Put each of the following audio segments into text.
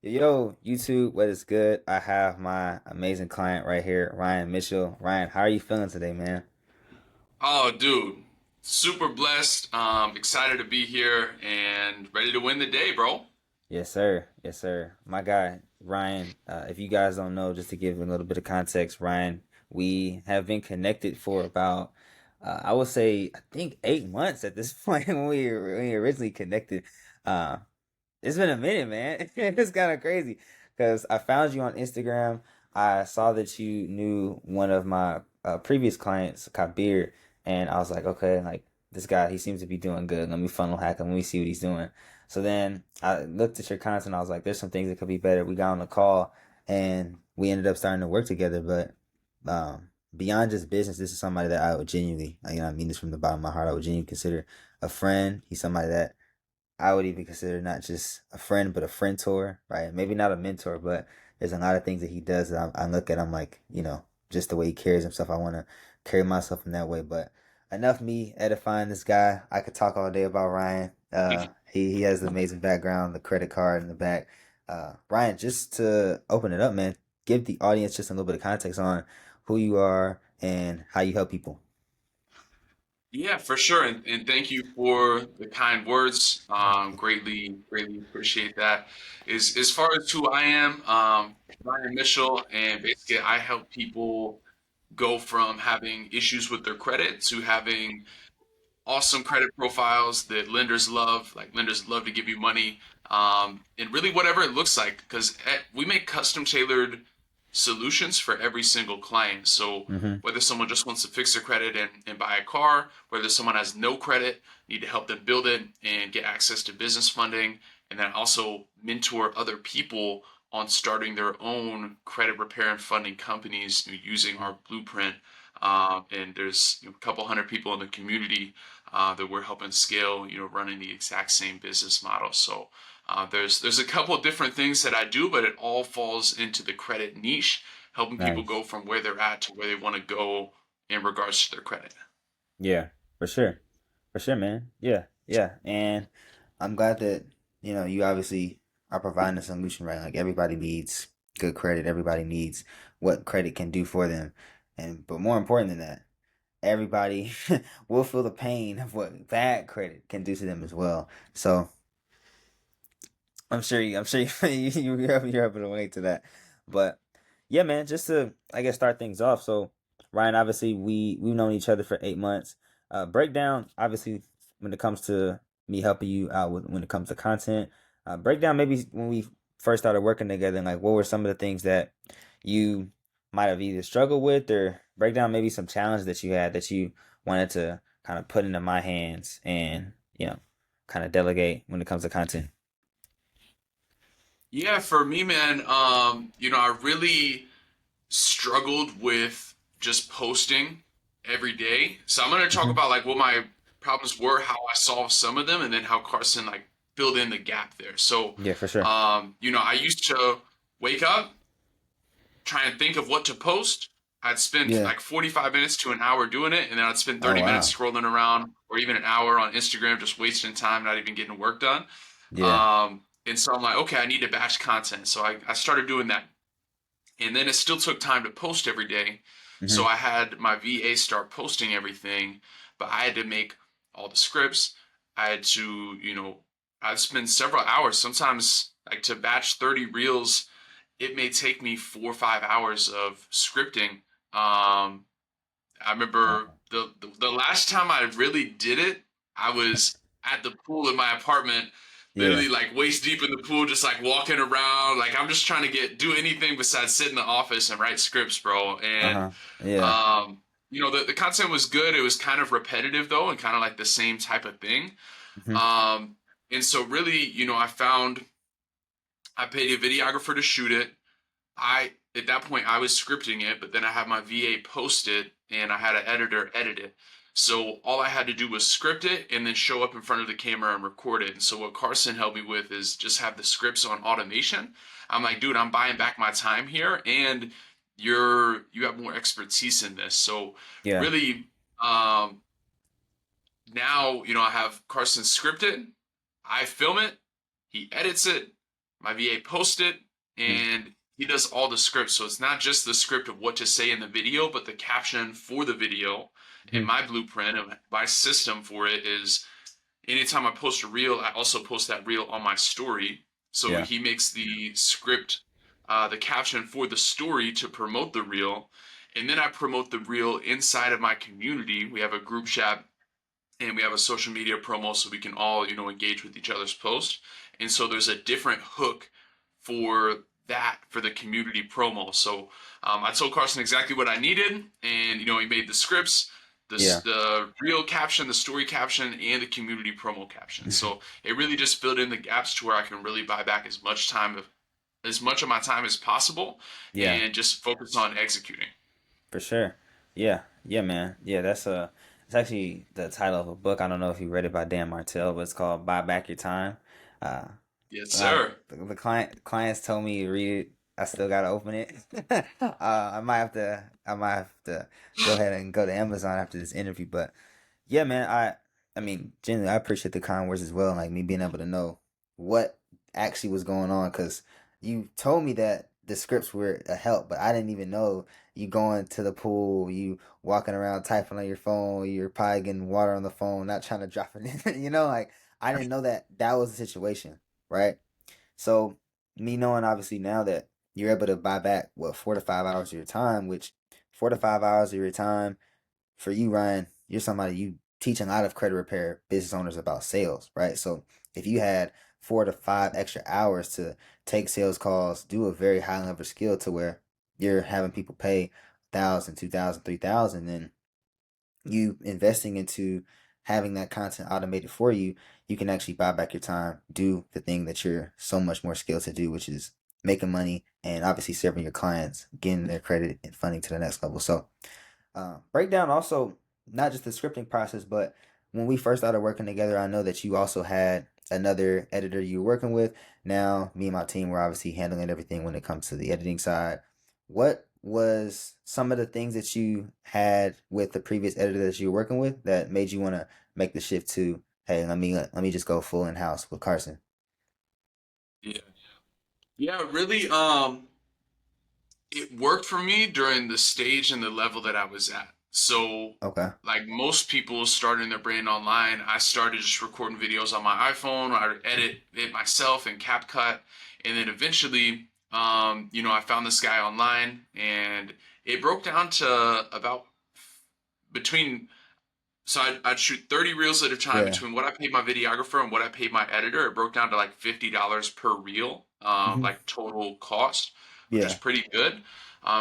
Yo, YouTube, what is good? I have my amazing client right here, Ryan Mitchell. Ryan, how are you feeling today, man? Oh, dude, super blessed. Excited to be here and ready to win the day, bro. Yes, sir. Yes, sir. My guy, Ryan, if you guys don't know, just to give a little bit of context, Ryan, we have been connected for about, I would say, I think 8 months at this point when we originally connected. Uh, It's been a minute, man. It's kind of crazy because I found you on Instagram. I saw that you knew one of my previous clients, Kabir, and I was like, okay, like this guy, he seems to be doing good. Let me funnel hack him. Let me see what he's doing. So then I looked at your content. And I was like, there's some things that could be better. We got on the call and we ended up starting to work together. But beyond just business, this is somebody that I would genuinely, I mean this from the bottom of my heart, I would genuinely consider a friend. He's somebody that I would even consider not just a friend, but a friend-tor, right? Maybe not a mentor, but there's a lot of things that he does that I look at. I'm like, just the way he carries himself. I want to carry myself in that way. But enough me edifying this guy. I could talk all day about Ryan. He has the amazing background, the credit card in the back. Ryan, just to open it up, man, give the audience just a little bit of context on who you are and how you help people. Yeah, for sure. And thank you for the kind words. Greatly appreciate that. As far as who I am, Ryan Mitchell, and basically I help people go from having issues with their credit to having awesome credit profiles that lenders love. Like lenders love to give you money, and really whatever it looks like, because we make custom tailored solutions for every single client. So Mm-hmm. whether someone just wants to fix their credit and buy a car, whether someone has no credit, need to help them build it and get access to business funding, and then also mentor other people on starting their own credit repair and funding companies using our blueprint. And there's a couple hundred people in the community that we're helping scale, running the exact same business model. So there's a couple of different things that I do, but it all falls into the credit niche, helping people Nice. go from where they're at to where they want to go in regards to their credit. Yeah, for sure. For sure, man. Yeah, yeah. And I'm glad that, you obviously are providing a solution, right? Like everybody needs good credit. Everybody needs what credit can do for them. But more important than that, everybody will feel the pain of what bad credit can do to them as well. So I'm sure you're able to relate to that. But yeah, man, just to I guess start things off. So Ryan, obviously we've known each other for 8 months. Breakdown, obviously, when it comes to me helping you out with when it comes to content. Breakdown maybe when we first started working together, and like what were some of the things that you might have either struggled with, or break down maybe some challenges that you had that you wanted to kind of put into my hands and kind of delegate when it comes to content. Yeah, for me, man, I really struggled with just posting every day. So I'm gonna talk Hmm. about like what my problems were, how I solved some of them, and then how Carson like filled in the gap there. So, Yeah, for sure. I used to wake up, try and think of what to post. I'd spend Yeah. like 45 minutes to an hour doing it, and then I'd spend Oh 30 wow. minutes scrolling around, or even an hour on Instagram, just wasting time, not even getting work done. Yeah. And so I'm like, okay, I need to batch content. So I started doing that. And then it still took time to post every day. So Hmm. I had my VA start posting everything, but I had to make all the scripts. I had to, I'd spend several hours, sometimes like to batch 30 reels, it may take me 4 or 5 hours of scripting. I remember Wow. the last time I really did it, I was at the pool in my apartment, Yeah. literally like waist deep in the pool, just like walking around. Like I'm just trying to do anything besides sit in the office and write scripts, bro. And Uh-huh. Yeah. um, the content was good. It was kind of repetitive though, and kind of like the same type of thing. Hmm. Um, and so really, I paid a videographer to shoot it. At that point I was scripting it, but then I had my VA post it and I had an editor edit it. So all I had to do was script it and then show up in front of the camera and record it. And so what Carson helped me with is just have the scripts on automation. I'm like, dude, I'm buying back my time here and you have more expertise in this. So Yeah. really now, I have Carson script it, I film it, he edits it, my VA posts it, Mm. and he does all the scripts. So it's not just the script of what to say in the video, but the caption for the video. And Mhm. my blueprint and my system for it is anytime I post a reel, I also post that reel on my story. So Yeah. he makes the script, the caption for the story to promote the reel. And then I promote the reel inside of my community. We have a group chat and we have a social media promo so we can all, engage with each other's posts. And so there's a different hook for that for the community promo. So I told Carson exactly what I needed, and he made the scripts, Yeah. the real caption, the story caption, and the community promo caption. So it really just filled in the gaps to where I can really buy back as much of my time as possible, Yeah. and just focus on executing. For sure. Yeah. Yeah, man. Yeah, it's actually the title of a book. I don't know if you read it by Dan Martell, but it's called Buy Back Your Time. Uh, Yes, Uh, sir. the clients told me to read it. I still gotta open it. I might have to go ahead and go to Amazon after this interview. But yeah, man, I mean, genuinely, I appreciate the kind words as well. Like me being able to know what actually was going on, because you told me that the scripts were a help, but I didn't even know you going to the pool, you walking around typing on your phone, you're probably getting water on the phone, not trying to drop it in. Like I didn't know that that was the situation, right? So me knowing obviously now that you're able to buy back what 4 to 5 hours of your time, which 4 to 5 hours of your time for you, Ryan, you're somebody you teaching a lot of credit repair business owners about sales, right? So if you had 4 to 5 extra hours to take sales calls, do a very high level skill to where you're having people pay 1,000, 2,000, 3,000, then you investing into having that content automated for you, you can actually buy back your time, do the thing that you're so much more skilled to do, which is making money and obviously serving your clients, getting their credit and funding to the next level. So, break down also not just the scripting process, but when we first started working together, I know that you also had another editor you were working with. Now, me and my team were obviously handling everything when it comes to the editing side. What was some of the things that you had with the previous editor that you were working with that made you want to make the shift to, hey, let me just go full in house with Carson? Yeah. Yeah, really. It worked for me during the stage and the level that I was at. So, Okay. like most people starting their brand online, I started just recording videos on my iPhone. I edit it myself in CapCut, and then eventually, I found this guy online, and it broke down to about between. So I'd shoot 30 reels at a time Yeah. between what I paid my videographer and what I paid my editor. It broke down to like $50 per reel, Hmm. like total cost, which was Yeah. pretty good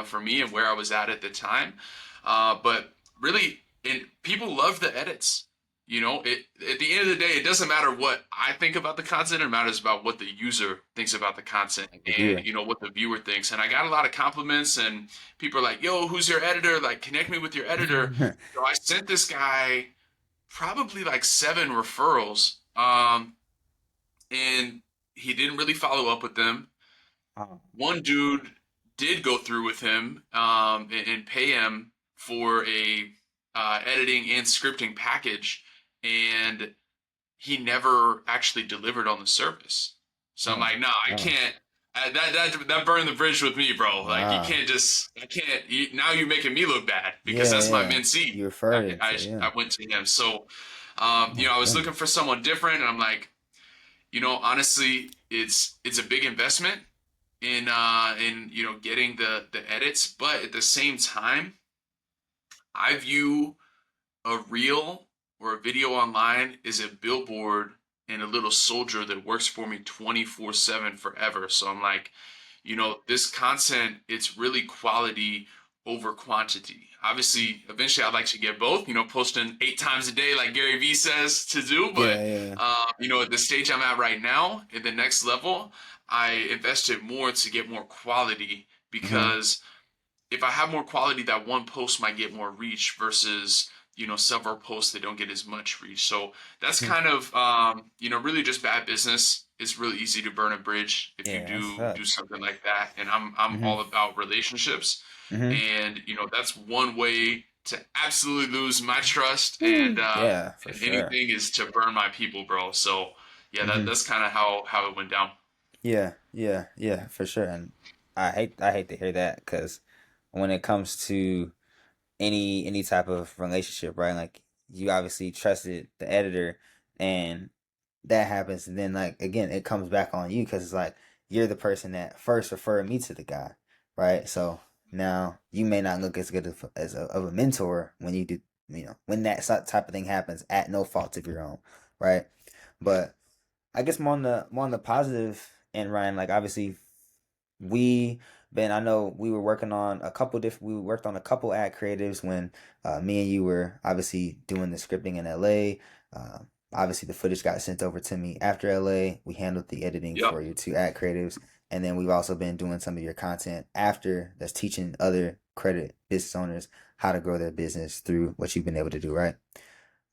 for me and where I was at the time. But really, and people love the edits. At the end of the day, it doesn't matter what I think about the content. It matters about what the user thinks about the content Like the and viewer. what the viewer thinks. And I got a lot of compliments, and people are like, "Yo, who's your editor? Like, connect me with your editor." So I sent this guy probably like 7 referrals, and he didn't really follow up with them. Oh, One dude did go through with him and pay him for a editing and scripting package, and he never actually delivered on the service. So I'm oh, like, nah, I oh. can't. That burned the bridge with me, bro. Like you Wow. can't just, I can't. Now you're making me look bad because Yeah, that's my yeah. mentee. You I, referred it, I so yeah. I went to him. So, Oh my I was looking goodness. for someone different, and I'm like, honestly, it's a big investment in getting the edits, but at the same time, I view a reel or a video online is a billboard and a little soldier that works for me 24/7 forever. So I'm like, this content, it's really quality over quantity. Obviously, eventually I'd like to get both, posting 8 times a day like Gary Vee says to do. But, Yeah, yeah. at the stage I'm at right now, in the next level, I invested more to get more quality Uh-huh. because if I have more quality, that one post might get more reach versus several posts that don't get as much reach. So that's Hmm. kind of really just bad business. It's really easy to burn a bridge if you Yeah, that do sucks. something like that. And I'm Mm-hmm. all about relationships, Mm-hmm. and that's one way to absolutely lose my trust. And Woo. Yeah, for sure. anything is to burn my people, bro. So yeah, Mm-hmm. that's kind of how it went down. Yeah. Yeah, yeah, for sure. And I hate to hear that because when it comes to any type of relationship, right? Like you obviously trusted the editor, and that happens, and then like again, it comes back on you because it's like you're the person that first referred me to the guy, right? So now you may not look as good of a mentor when you do, when that type of thing happens at no fault of your own, right? But I guess more on the positive end, Ryan. Like obviously we I know we were working on a couple different we worked on a couple ad creatives when me and you were obviously doing the scripting in LA. Obviously the footage got sent over to me after LA. We handled the editing Yep. for your two ad creatives, and then we've also been doing some of your content after that's teaching other credit business owners how to grow their business through what you've been able to do, right?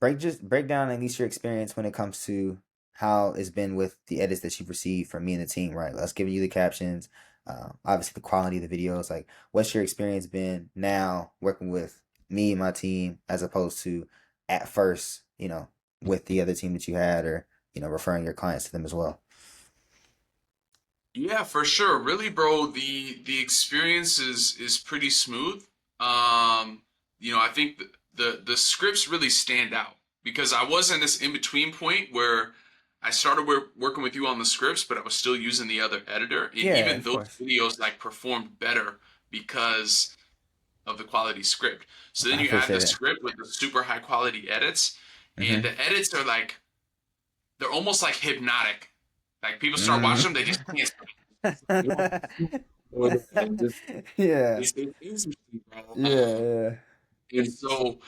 Break down at least your experience when it comes to how it's been with the edits that you've received from me and the team, right? Us giving you the captions, obviously the quality of the videos. Like, what's your experience been now working with me and my team as opposed to at first, with the other team that you had, or referring your clients to them as well. Yeah, for sure. Really, bro, the experience is pretty smooth. Um, I think the scripts really stand out because I was in this in between point where I started working with you on the scripts, but I was still using the other editor, and Yeah, even of those course. videos like performed better because of the quality script. So then I you add the appreciate it. script with the super high quality edits, and Mm-hmm. the edits are like they're almost like hypnotic. Like people start Mm-hmm. watching them, they just can't stop. You know, or just Yeah. it's interesting, bro. Yeah. And so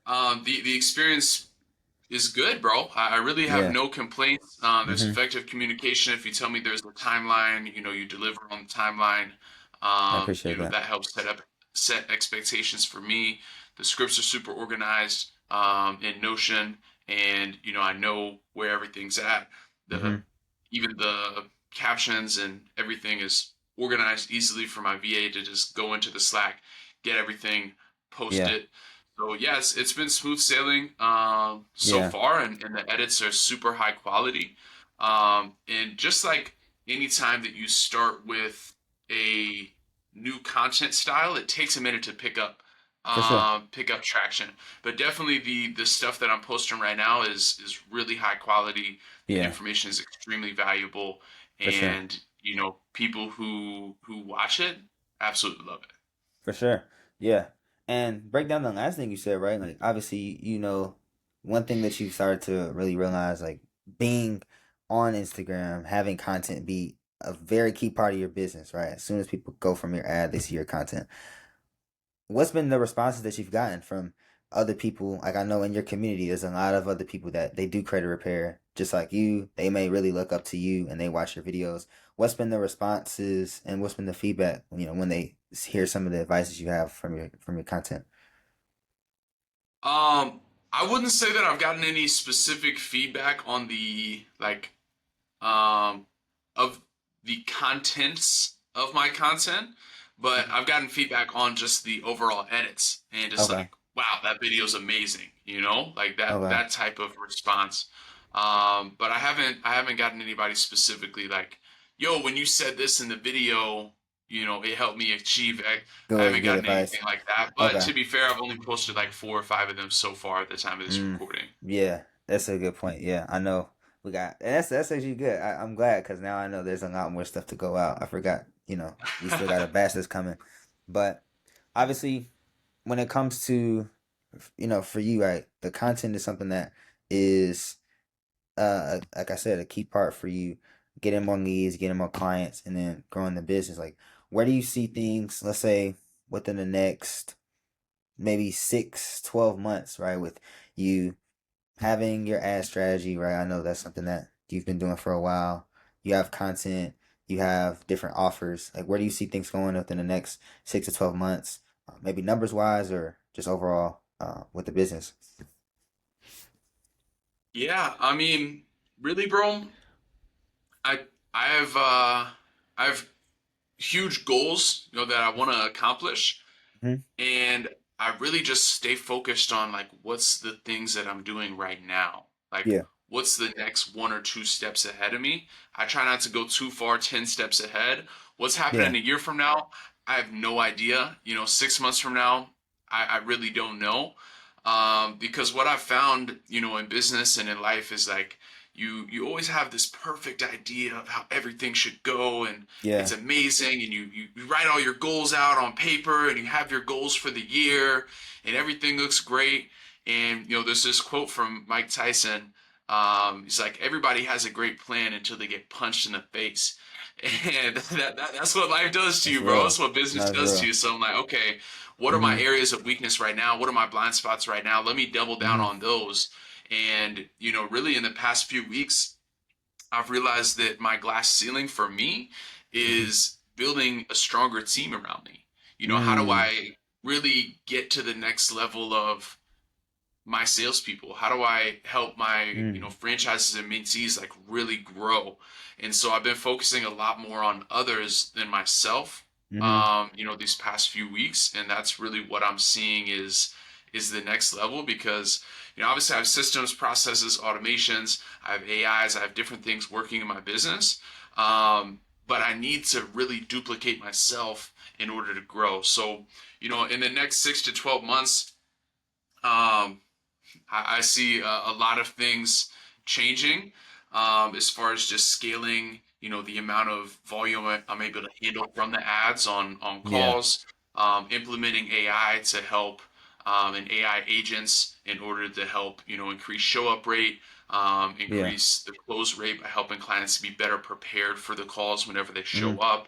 the experience is good, bro. I really have Yeah. no complaints. There's Mm-hmm. effective communication. If you tell me there's a timeline, you deliver on the timeline. I appreciate that. That helps set expectations for me. The scripts are super organized in Notion, and I know where everything's at. The Mm-hmm. even the captions and everything is organized easily for my VA to just go into the Slack, get everything, post Yeah. it. So yes, it's been smooth sailing so Yeah. far, and the edits are super high quality. And just like any time that you start with a new content style, it takes a minute to For sure. pick up traction. But definitely the stuff that I'm posting right now is really high quality. The Yeah. information is extremely valuable, For sure. and people who watch it absolutely love it. For sure. Yeah. And break down the last thing you said, right? Like obviously, one thing that you started to really realize, like being on Instagram, having content be a very key part of your business, right? As soon as people go from your ad, they see your content. What's been the responses that you've gotten from other people? Like I know in your community, there's a lot of other people that they do credit repair, just like you. They may really look up to you and they watch your videos. What's been the responses and what's been the feedback? When they hear some of the advices you have from your content. Um, I wouldn't say that I've gotten any specific feedback on um of the contents of my content, but Mhm. I've gotten feedback on just the overall edits and just Okay. like, wow, that video's amazing, like Okay. that type of response. But I haven't gotten anybody specifically like, yo, when you said this in the video, it helped me achieve X. I Good. haven't Good gotten advice. anything like that. But Okay. to be fair, I've only posted like 4 or 5 of them so far at the time of this Mm, recording. yeah, that's a good point. Yeah, I know we got that's actually good. I'm glad because now I know there's a lot more stuff to go out. I forgot, we still got a batch that's coming, but obviously when it comes to for you, right, the content is something that is like I said, a key part for you getting more leads, getting more clients, and then growing the business. Like, where do you see things? Let's say within the next maybe 6, 12 months, right, with you having your ad strategy, right? I know that's something that you've been doing for a while. You have content, you have different offers. Like, where do you see things going within the next 6 to 12 months? Maybe numbers wise, or just overall with the business. Yeah, I mean, really, bro, I I have I have huge goals, that I want to accomplish, Hmm. and I really just stay focused on like what's the things that I'm doing right now. Like Yeah. what's the next 1 or 2 steps ahead of me. I try not to go too far, 10 steps ahead. What's happening Yeah. a year from now? I have no idea. 6 months from now, I really don't know. Because what I've found, in business and in life is like you always have this perfect idea of how everything should go, and it's Yeah. amazing, and you write all your goals out on paper, and you have your goals for the year, and everything looks great. And there's this quote from Mike Tyson. He's like, everybody has a great plan until they get punched in the face. And that's what life does to That's you, bro. That's real. what business That's does to real. you. So I'm like, okay, what are my Mm-hmm. areas of weakness right now? What are my blind spots right now? Let me double down Mm-hmm. on those. And, really in the past few weeks, I've realized that my glass ceiling for me Mm-hmm. is building a stronger team around me. How do Mm. I really get to the next level of my salespeople? How do I help my, Mm. franchises and mentees like really grow? And so I've been focusing a lot more on others than myself, Mm-hmm. these past few weeks. And that's really what I'm seeing is the next level because, obviously I have systems, processes, automations, I have AIs, I have different things working in my business. But I need to really duplicate myself in order to grow. So, in the next 6 to 12 months, um, I see a lot of things changing as far as just scaling, the amount of volume I'm able to handle from the ads on Yeah. calls, implementing AI to help and AI agents in order to help, increase show up rate, Yeah. increase the close rate by helping clients to be better prepared for the calls whenever they Mm-hmm. show up,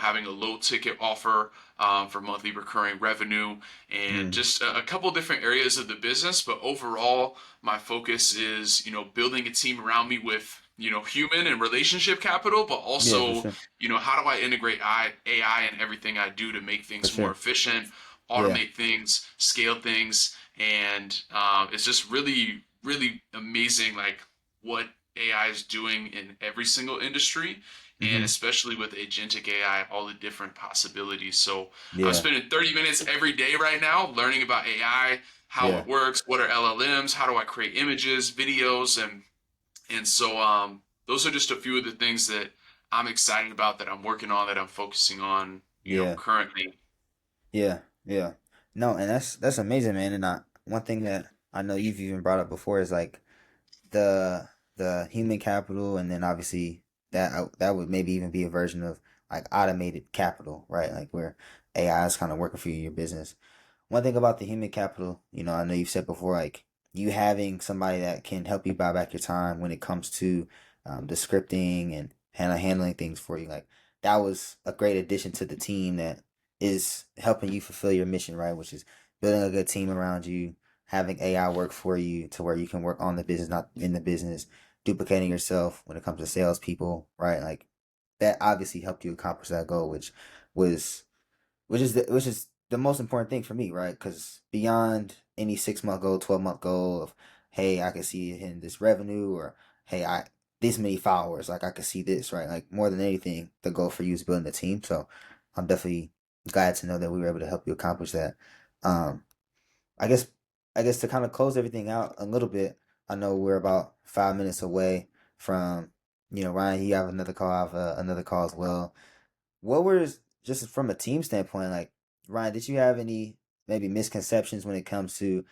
having a low ticket offer for monthly recurring revenue and Mm. just a couple different areas of the business. But overall, my focus is, building a team around me with, human and relationship capital, but Yeah, for also, sure. how do I integrate AI in everything I do to make For things more sure. efficient, Yeah. automate things, scale things. And it's just really, really amazing, like what AI is doing in every single industry. And Mm-hmm. especially with agentic AI, all the different possibilities. So, I'm Yeah. spending 30 minutes every day right now learning about AI, how Yeah. it works, what are LLMs, how do I create images, videos, and so those are just a few of the things that I'm excited about that I'm working on that I'm focusing on, Yeah. currently. Yeah. Yeah. No, and that's amazing, man. And one thing that I know you've even brought up before is like the the human capital, and then obviously that would maybe even be a version of like automated capital, right? Like where AI is kind of working for you in your business. One thing about the human capital, I know you've said before, like you having somebody that can help you buy back your time when it comes to the scripting and handling things for you. Like that was a great addition to the team that is helping you fulfill your mission, right? Which is building a good team around you, having AI work for you to where you can work on the business, not in the business, duplicating yourself when it comes to salespeople, right? Like that obviously helped you accomplish that goal, was which is the most important thing for me, right? Because beyond any 6 month goal, 12 month goal of, hey, I can see it hitting this revenue, or hey, I this many followers, like I can see this, right? Like more than anything, the goal for you is building a team. So I'm definitely glad to know that we were able to help you accomplish that. Um, I guess I guess to kind of close everything out a little bit, I know we're about 5 minutes away from, Ryan, you have another call, I have another call as well. What were, just from a team standpoint, like Ryan, did you have any maybe misconceptions when it comes to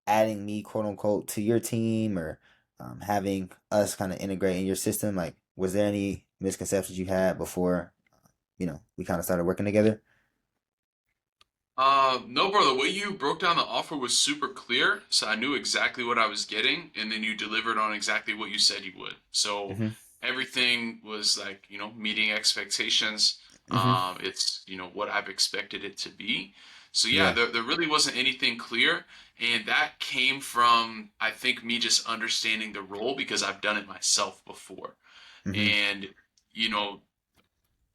adding me, quote unquote, to your team, or having us kind of integrate in your system? Like, was there any misconceptions you had before, we kind of started working together? No, bro, the way you broke down the offer was super clear, so I knew exactly what I was getting, and then you delivered on exactly what you said you would. So Mm-hmm. everything was like, meeting expectations. Mm-hmm. It's, what I've expected it to be. So yeah, Yeah. there really wasn't anything clear, and that came from, I think, me just understanding the role because I've done it myself before. Mm-hmm. And, you know,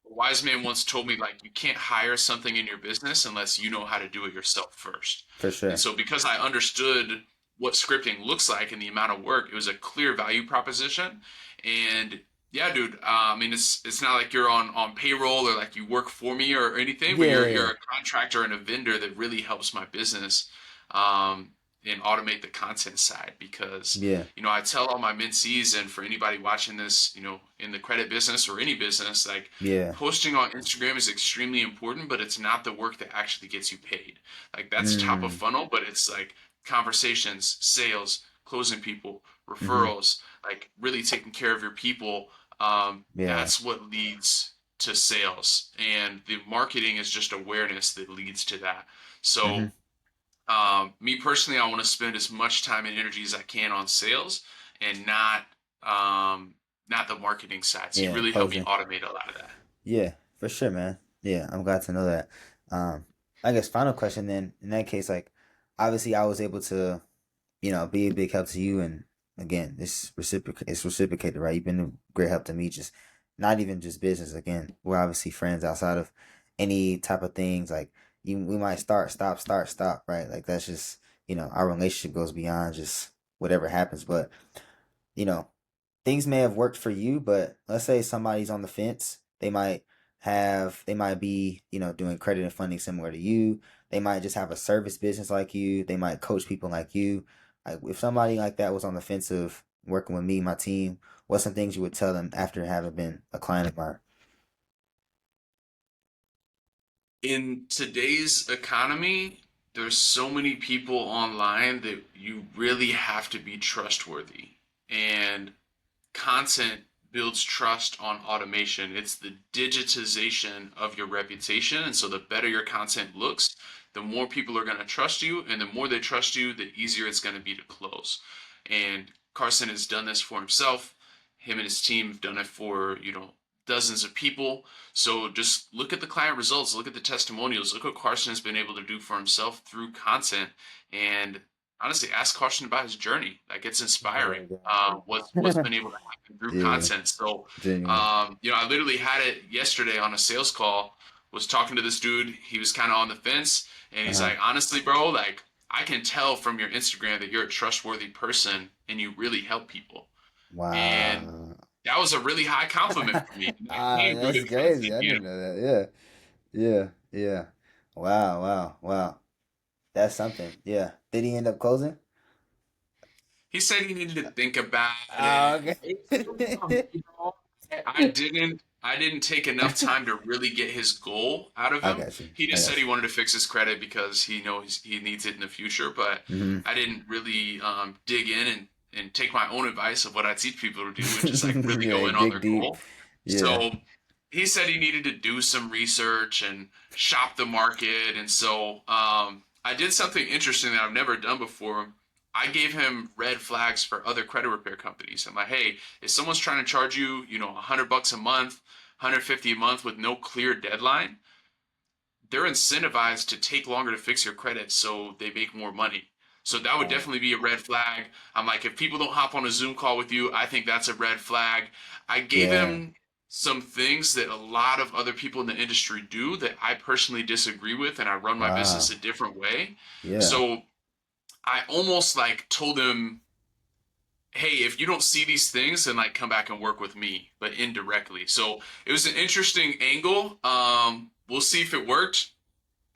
a wise man once told me, like, you can't hire something in your business unless you know how to do it yourself first. For And sure. so, because I understood what scripting looks like and the amount of work, it was a clear value proposition. And yeah, dude, I mean, it's not like you're on payroll or like you work for me or anything, but Yeah. you're Yeah. you're a contractor and a vendor that really helps my business. Um, and automate the content side because, Yeah. I tell all my mentees and for anybody watching this, in the credit business or any business, like Yeah. posting on Instagram is extremely important, but it's not the work that actually gets you paid. Like that's top of Mm. funnel, but it's like conversations, sales, closing people, Mm-hmm. referrals, like really taking care of your people. Yeah. That's what leads to sales. And the marketing is just awareness that leads to that. Mm-hmm. So, me personally, I want to spend as much time and energy as I can on sales and not the marketing side. So you Yeah. really help me Closing. automate a lot of that. Yeah, for sure, man. Yeah, I'm glad to know that. Um, I guess final question then, in that case, like obviously I was able to, be a big help to you and again, it's reciprocated, right? You've been a great help to me, just not even just business. Again, we're obviously friends outside of any type of things. Like we might start, stop, right? Like that's just, our relationship goes beyond just whatever happens. But, you know, things may have worked for you, but let's say somebody's on the fence. They might be, doing credit and funding similar to you. They might just have a service business like you. They might coach people like you. Like if somebody like that was on the fence of working with me, my team, what's some things you would tell them after having been a client of mine? In today's economy, there's so many people online that you really have to be trustworthy. And content builds trust on automation. It's the digitization of your reputation. And so the better your content looks, the more people are going to trust you. And the more they trust you, the easier it's going to be to close. And Carson has done this for himself. Him and his team have done it for, dozens of people. So just look at the client results, look at the testimonials, look what Carson has been able to do for himself through content. And honestly, ask Carson about his journey. Like it's inspiring. There we What's go. been able to happen through Yeah, content. So, genuine. I literally had it yesterday on a sales call. Was talking to this dude. He was kind of on the fence, and he's Uh-huh. like, honestly, bro, like I can tell from your Instagram that you're a trustworthy person and you really help people. And Wow. that was a really high compliment for me. And that Ah, came through that's the crazy. content, I didn't know that. Yeah, yeah, yeah. Wow, wow, wow. That's something. Yeah. Did he end up closing? He said he needed to think about Ah, it. okay. I didn't take enough time to really get his goal out of I him. got you. He I just said got he wanted to fix his credit because he knows he needs it in the future, but you. I didn't really dig in and take my own advice of what I teach people to do, which is like Hmm. really Yeah, go in on dig their deep. goal. Yeah. So he said he needed to do some research and shop the market. And so I did something interesting that I've never done before. I gave him red flags for other credit repair companies. I'm like, hey, if someone's trying to charge you, $100 a month, 150 a month with no clear deadline, they're incentivized to take longer to fix your credit so they make more money. So that would Wow. definitely be a red flag. I'm like, if people don't hop on a Zoom call with you, I think that's a red flag. I gave Yeah. him some things that a lot of other people in the industry do that I personally disagree with, and I run my business Wow. a different way. Yeah. So I almost like told him, hey, if you don't see these things, then like come back and work with me, but indirectly. So it was an interesting angle. We'll see if it worked.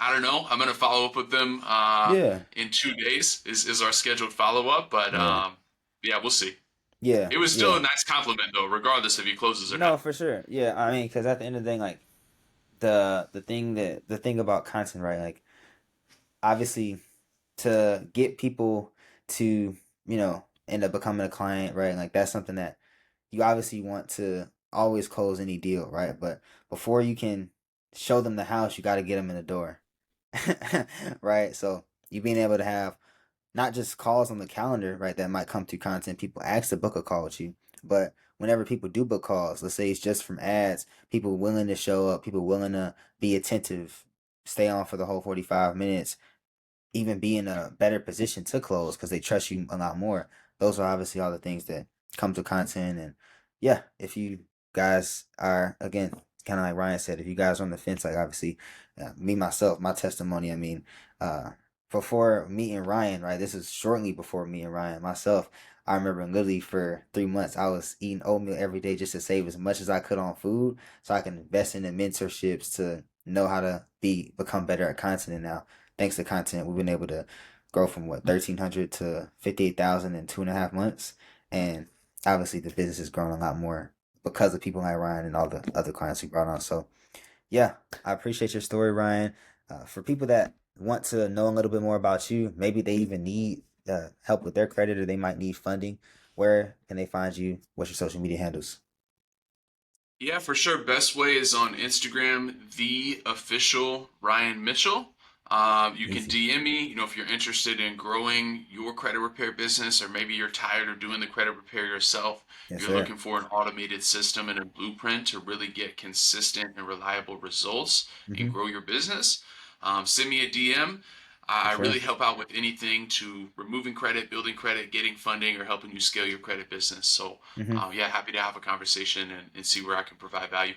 I don't know. I'm gonna follow up with them Yeah. in 2 days. Is our scheduled follow up? But Yeah. yeah, we'll see. Yeah. It was still Yeah. a nice compliment though, regardless if he closes or No, not. for sure. Yeah. I mean, because at the end of the day, like the thing about content, right? Like obviously to get people to, end up becoming a client, right? Like that's something that you obviously want to always close any deal, right? But before you can show them the house, you got to get them in the door, right? So you being able to have not just calls on the calendar, right? That might come through content. People ask to book a call with you, but whenever people do book calls, let's say it's just from ads, people willing to show up, people willing to be attentive, stay on for the whole 45 minutes, even be in a better position to close because they trust you a lot more. Those are obviously all the things that come to content. And yeah, if you guys are, again, kind of like Ryan said, if you guys are on the fence, like obviously, me myself, my testimony, I mean, uh, before meeting Ryan, right? This is shortly before meeting Ryan myself. I remember literally for 3 months, I was eating oatmeal every day just to save as much as I could on food so I can invest in the mentorships to know how to become better at content. And now thanks to content, we've been able to grow from what 1,300 to 58,000 in 2.5 months, and obviously the business has grown a lot more because of people like Ryan and all the other clients we brought on. So yeah, I appreciate your story, Ryan. For people that want to know a little bit more about you, maybe they even need help with their credit or they might need funding. Where can they find you? What's your social media handles? Yeah, for sure. Best way is on Instagram, the official Ryan Mitchell. You can Easy. DM me, if you're interested in growing your credit repair business, or maybe you're tired of doing the credit repair yourself. Yes, You're sir. looking for an automated system and a blueprint to really get consistent and reliable results and Mm-hmm. grow your business. Send me a DM. For I sure. really help out with anything to removing credit, building credit, getting funding, or helping you scale your credit business. So, Mm-hmm. yeah, happy to have a conversation and see where I can provide value.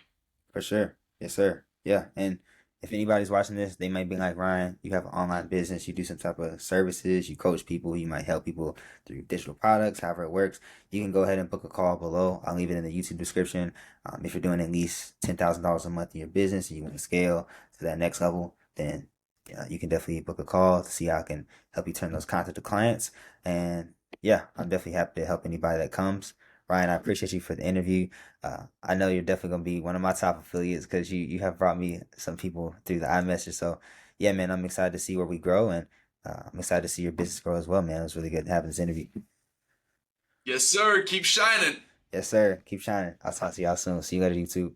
For sure. Yes, sir. Yeah. And if anybody's watching this, they might be like, Ryan, you have an online business, you do some type of services, you coach people, you might help people through digital products, however it works. You can go ahead and book a call below. I'll leave it in the YouTube description. If you're doing at least $10,000 a month in your business and you want to scale to that next level, then you can definitely book a call to see how I can help you turn those content to clients. And yeah, I'm definitely happy to help anybody that comes. Ryan, I appreciate you for the interview. I know you're definitely gonna be one of my top affiliates because you have brought me some people through the iMessage. So yeah, man, I'm excited to see where we grow, and I'm excited to see your business grow as well, man. It was really good having this interview. Yes, sir. Keep shining. Yes, sir. Keep shining. I'll talk to y'all soon. See you later, YouTube.